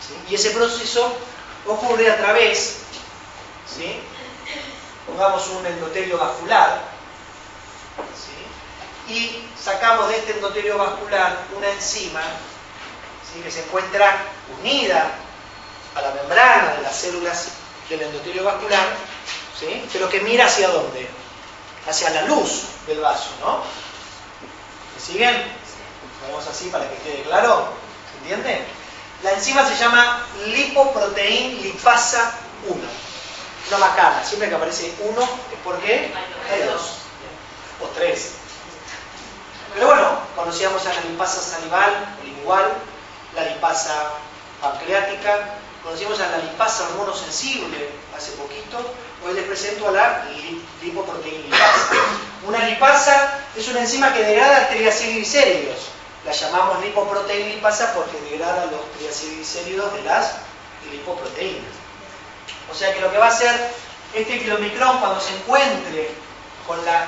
¿Sí? Y ese proceso ocurre a través, ¿sí? Pongamos un endotelio vascular, ¿sí? Y sacamos de este endotelio vascular una enzima, ¿sí? Que se encuentra unida a la membrana de las células del endotelio vascular, ¿sí? Pero que mira hacia dónde, hacia la luz del vaso, ¿no? ¿Me siguen? Ponemos así para que quede claro, ¿se entiende? La enzima se llama lipoprotein lipasa 1. Una macana, siempre que aparece 1 es porque hay 2 o 3. Pero bueno, conocíamos a la lipasa salival o lingual, la lipasa pancreática, conocimos a la lipasa hormonosensible hace poquito. Hoy les presento a la lipoprotein lipasa. Una lipasa es una enzima que degrada triglicéridos. La llamamos lipoprotein lipasa porque degrada los triglicéridos de las lipoproteínas. O sea que lo que va a hacer este kilomicrón cuando se encuentre con la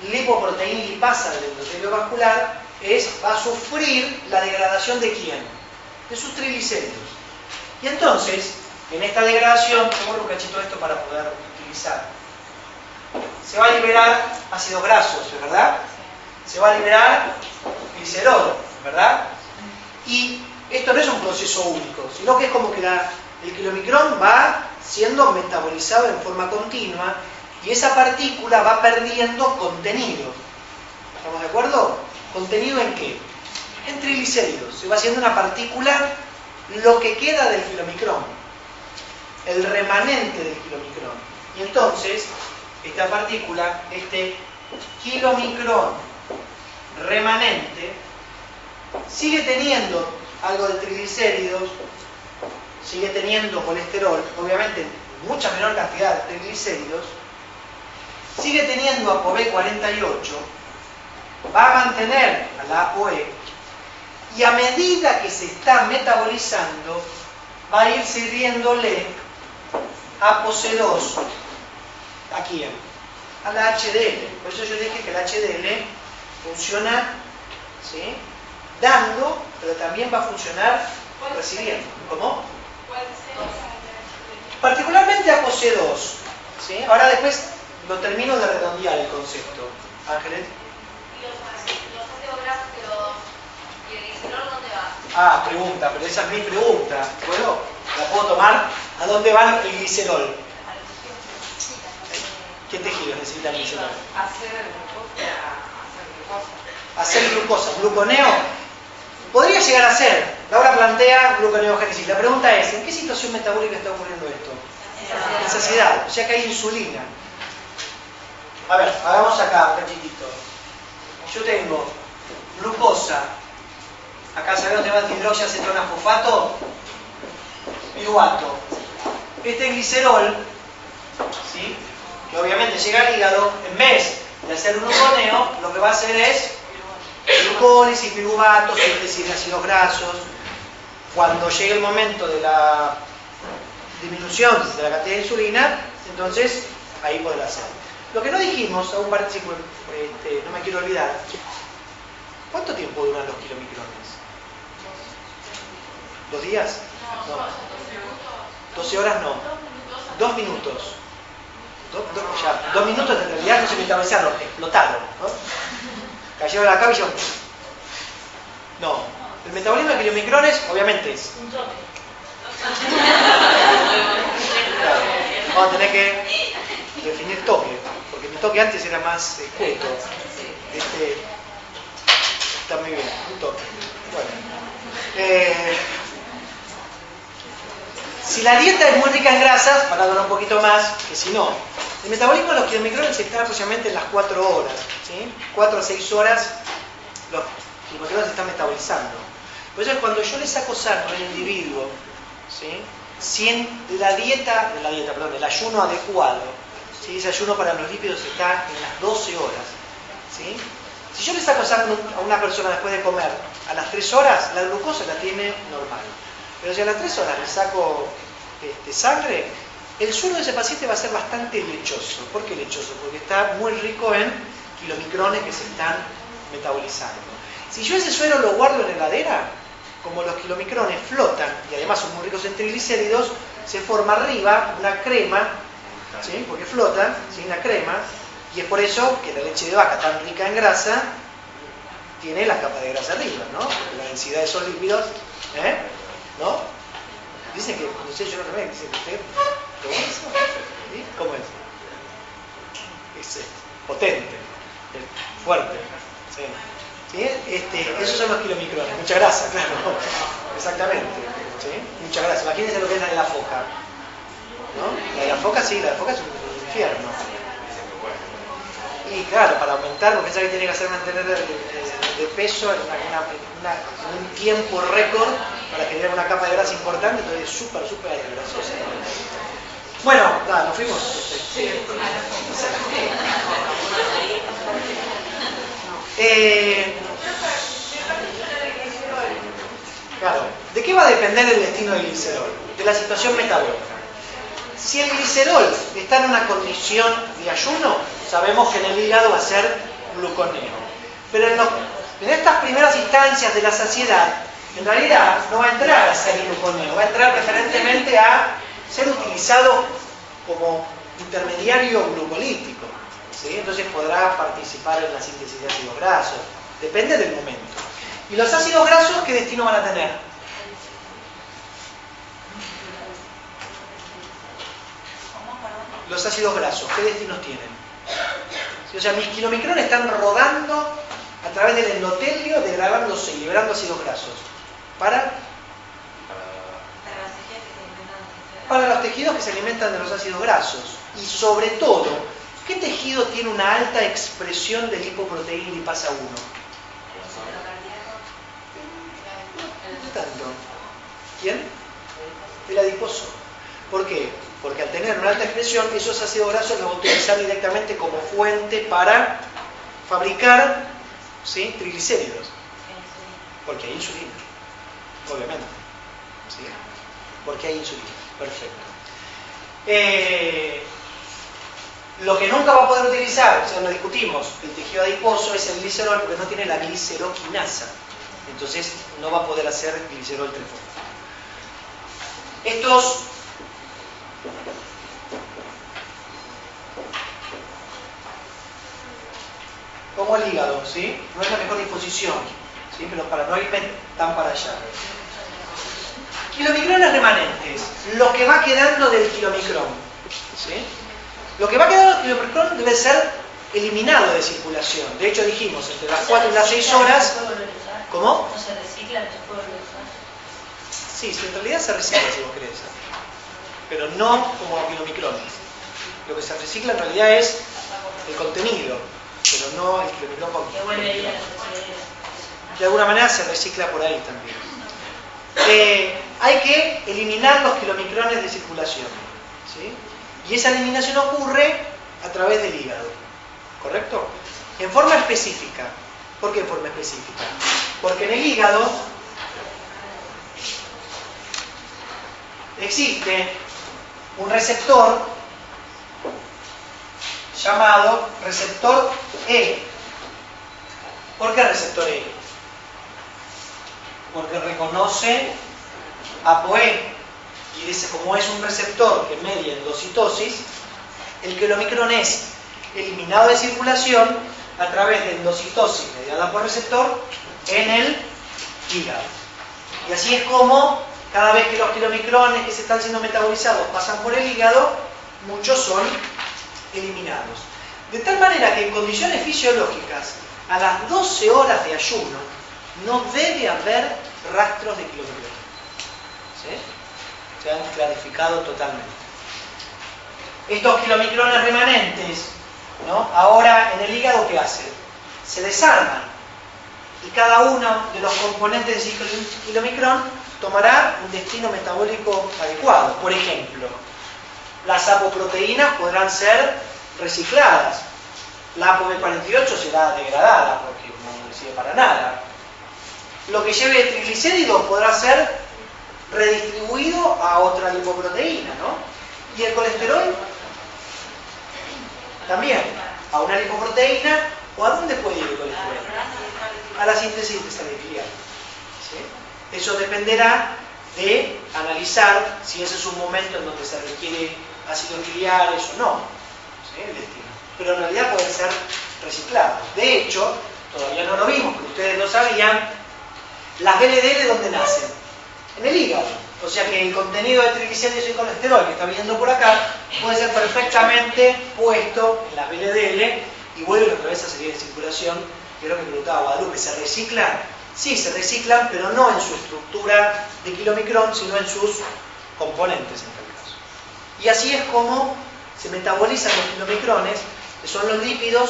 lipoproteína lipasa del endotelio vascular va a sufrir la degradación ¿de quién? De sus triglicéridos. Y entonces, en esta degradación, tengo un cachito esto para poder utilizar. Se va a liberar ácidos grasos, ¿verdad? Se va a liberar glicerol, ¿verdad? Y esto no es un proceso único, sino que es como que el kilomicrón va siendo metabolizado en forma continua y esa partícula va perdiendo contenido. ¿Estamos de acuerdo? ¿Contenido en qué? En triglicéridos. Se va haciendo una partícula, lo que queda del kilomicrón, el remanente del kilomicrón. Y entonces, esta partícula, este kilomicrón remanente, sigue teniendo algo de triglicéridos, sigue teniendo colesterol, obviamente en mucha menor cantidad de triglicéridos, sigue teniendo ApoB48, va a mantener a la ApoE, y a medida que se está metabolizando, va a ir sirviéndole ApoC2, ¿a quién? A la HDL. Por eso yo dije que la HDL funciona, ¿sí?, dando, pero también va a funcionar recibiendo. ¿Cómo? Particularmente ApoC2, ¿sí? Ahora después lo termino de redondear el concepto. Ángeles. ¿Y los ácidos grasos y el glicerol dónde va? Ah, pregunta, pero esa es mi pregunta. ¿Puedo? ¿La puedo tomar? ¿A dónde va el glicerol? ¿Qué tejidos necesita el glicerol? Hacer glucosa. ¿Gluconeo? Podría llegar a ser. Laura plantea gluconeogénesis. La pregunta es, ¿en qué situación metabólica está ocurriendo esto? En saciedad, o sea que hay insulina. A ver, hagamos acá, cachitito. Yo tengo glucosa. Acá sabemos que va dihidroxiacetonafofato, piruvato. Este glicerol, ¿sí?, que obviamente llega al hígado, en vez de hacer gluconeo, lo que va a hacer es glucólisis, piruvato, síntesis de ácidos grasos. Cuando llegue el momento de la disminución de la cantidad de insulina, entonces ahí podrá hacer. Lo que no dijimos, a un participo, no me quiero olvidar, ¿cuánto tiempo duran los kilomicrones? ¿2 días? No. 12 horas no. 2 minutos. 2 minutos en realidad no se metabolizaron, explotaron, ¿no? Cayeron a la cabeza. No. El metabolismo de kilomicrones, obviamente, es. Claro. Vamos a tener que definir toque, porque mi toque antes era más escueto. Está muy bien, un toque. Bueno. Si la dieta es muy rica en grasas, van a durar un poquito más que si no. El metabolismo de los kilomicrones está aproximadamente en las 4 horas, ¿sí? 4 a 6 horas los kilomicrones se están metabolizando. Por eso cuando yo le saco sangre al individuo, ¿sí?, si el ayuno adecuado, ¿sí?, ese ayuno para los lípidos está en las 12 horas, ¿sí? Si yo le saco sangre a una persona después de comer a las 3 horas, la glucosa la tiene normal. Pero si a las 3 horas le saco sangre, el suero de ese paciente va a ser bastante lechoso. ¿Por qué lechoso? Porque está muy rico en kilomicrones que se están metabolizando. Si yo ese suero lo guardo en heladera, como los kilomicrones flotan y además son muy ricos en triglicéridos, se forma arriba una crema, ¿sí? Porque flotan, ¿sí? Una crema, y es por eso que la leche de vaca tan rica en grasa tiene la capa de grasa arriba, ¿no? Porque la densidad de esos lípidos, ¿no? Dicen que, no sé, yo no también, dicen que usted, ¿cómo es? ¿Sí? ¿Cómo es? Es potente, es fuerte, ¿sí? ¿Sí? Esos son los kilomicrones, mucha grasa, claro, exactamente, ¿sí? Mucha grasa. Imagínense lo que es la de la foca, ¿no? La de la foca, sí, la de la foca es un infierno. Y claro, para aumentar, porque sabe que tiene que hacer mantener de peso en un tiempo récord para generar una capa de grasa importante, entonces es súper grasosa. Bueno, nos fuimos. Sí. Claro, ¿de qué va a depender el destino del glicerol? De la situación metabólica. Si el glicerol está en una condición de ayuno, sabemos que en el hígado va a ser gluconeo. Pero en estas primeras instancias de la saciedad, en realidad no va a entrar a ser gluconeo, va a entrar preferentemente a ser utilizado como intermediario glucolítico, ¿sí? Entonces podrá participar en la síntesis de ácidos grasos, depende del momento. ¿Y los ácidos grasos qué destino van a tener? Los ácidos grasos, ¿qué destinos tienen? O sea, mis kilomicrones están rodando a través del endotelio, degradándose y liberando ácidos grasos. ¿Para los tejidos que se alimentan de los ácidos grasos. Y sobre todo, ¿qué tejido tiene una alta expresión de lipoproteína lipasa 1? No tanto. ¿Quién? El adiposo. ¿Por qué? Porque al tener una alta expresión, esos ácidos grasos los va a utilizar directamente como fuente para fabricar, ¿sí? Triglicéridos. Porque hay insulina, obviamente. ¿Sí? Porque hay insulina. Perfecto. Lo que nunca va a poder utilizar, o sea, lo discutimos, el tejido adiposo es el glicerol porque no tiene la gliceroquinasa. Entonces no va a poder hacer glicerol trifosfato. Estos como el hígado, ¿sí? No es la mejor disposición, ¿sí? Pero para no irme tan para allá. Kilomicrones remanentes, lo que va quedando del kilomicrón, ¿sí? Lo que va quedando del kilomicrón debe ser eliminado de circulación. De hecho dijimos, entre las 4 y las 6 horas... ¿Cómo? ¿No se recicla? ¿No se puede reusar? Sí, en realidad se recicla si vos querés, pero no como kilomicrones. Lo que se recicla en realidad es el contenido, pero no el kilomicrón con Que vuelve a ir a la recicladera. De alguna manera se recicla por ahí también. Hay que eliminar los kilomicrones de circulación, ¿sí? Y esa eliminación ocurre a través del hígado, ¿correcto? En forma específica. ¿Por qué en forma específica? Porque en el hígado existe un receptor llamado receptor E. ¿Por qué receptor E? Porque reconoce ApoE y dice, como es un receptor que media endocitosis, el kilomicrón es eliminado de circulación a través de endocitosis mediada por receptor en el hígado. Y así es como cada vez que los kilomicrones que se están siendo metabolizados pasan por el hígado, muchos son eliminados. De tal manera que en condiciones fisiológicas, a las 12 horas de ayuno, no debe haber rastros de kilomicrones. ¿Sí? Se han clarificado totalmente. Estos kilomicrones remanentes, ¿no? Ahora en el hígado, ¿qué hacen? Se desarman y cada uno de los componentes de ese kilomicrón tomará un destino metabólico adecuado. Por ejemplo, las apoproteínas podrán ser recicladas. La ApoB48 será degradada porque no sirve para nada. Lo que lleve triglicéridos podrá ser redistribuido a otra lipoproteína, ¿no? Y el colesterol también, a una lipoproteína, ¿o a dónde puede ir el colesterol? A la síntesis intestinal. ¿Sí? Eso dependerá de analizar si ese es un momento en donde se requiere ácidos biliares o no, ¿sí? El destino. Pero en realidad pueden ser reciclados. De hecho, todavía no lo vimos, pero ustedes lo sabían, las LDL ¿dónde nacen? En el hígado. O sea que el contenido de triglicéridos y colesterol que está viniendo por acá puede ser perfectamente puesto en las LDL y vuelve otra vez a salir en circulación, que es lo que preguntaba Guadalupe. ¿Se reciclan? Sí, se reciclan, pero no en su estructura de kilomicrón, sino en sus componentes en tal caso. Y así es como se metabolizan los kilomicrones, que son los lípidos,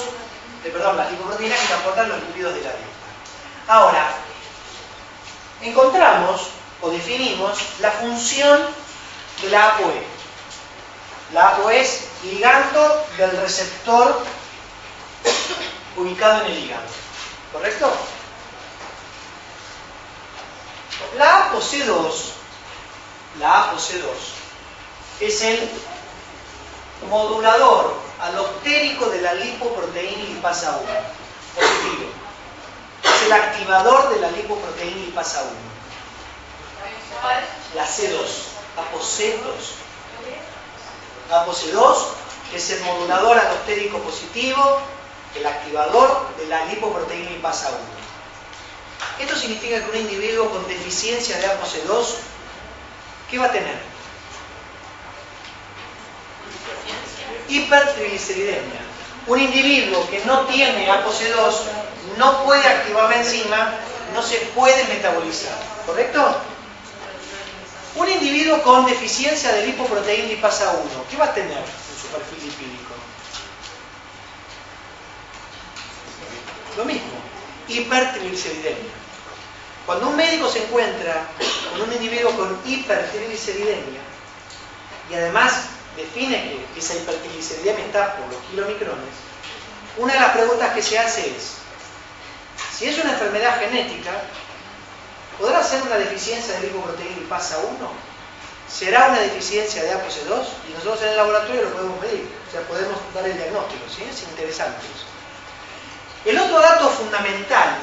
las lipoproteínas que transportan los lípidos de la dieta. Ahora, encontramos o definimos la función de la ApoE. La ApoE es ligando del receptor ubicado en el hígado. ¿Correcto? La ApoC2 es el modulador alostérico de la lipoproteína lipasa 1. Positivo. Es el activador de la lipoproteína lipasa 1. La C2, ApoC2. ApoC2 es el modulador alostérico positivo, el activador de la lipoproteína lipasa 1. Esto significa que un individuo con deficiencia de ApoC2, ¿qué va a tener? Hipertrigliceridemia. Un individuo que no tiene ApoC2 no puede activar la enzima, no se puede metabolizar, ¿correcto? Un individuo con deficiencia de lipoproteína lipasa 1, ¿qué va a tener en su perfil lipídico? Lo mismo, hipertrigliceridemia. Cuando un médico se encuentra con un individuo con hipertrigliceridemia y además define que esa hipertrigliceridemia está por los kilomicrones, una de las preguntas que se hace es, si es una enfermedad genética, ¿podrá ser una deficiencia de lipoproteína lipasa 1? ¿Será una deficiencia de ApoC2? Y nosotros en el laboratorio lo podemos medir, o sea, podemos dar el diagnóstico, ¿sí? Es interesante eso. El otro dato fundamental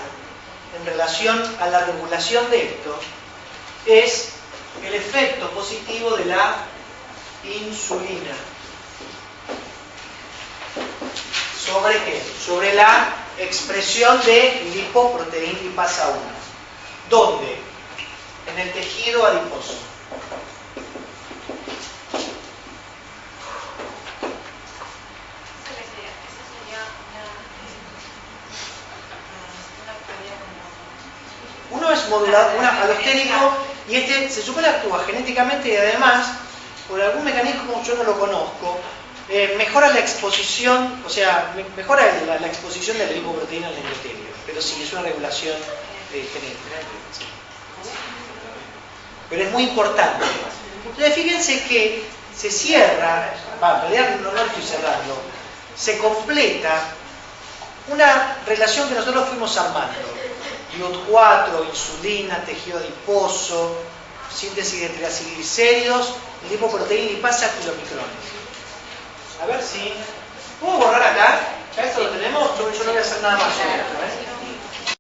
en relación a la regulación de esto es el efecto positivo de la insulina. ¿Sobre qué? Sobre la expresión de lipoproteína lipasa 1. ¿Dónde? En el tejido adiposo. Uno es modulador, alostérico, y este se supone actúa genéticamente y además, por algún mecanismo yo no lo conozco, mejora la exposición, o sea, mejora la exposición de la lipoproteína al endotelio. Pero sí, es una regulación genética. Sí. Pero es muy importante. Entonces, fíjense que se cierra, en realidad no lo estoy cerrando, se completa una relación que nosotros fuimos armando. GLUT4, insulina, tejido adiposo, síntesis de triglicéridos, lipoproteína lipasa, kilomicrones. A ver si... ¿Puedo borrar acá? ¿Ya esto lo tenemos? Yo no voy a hacer nada más sobre esto, ¿eh?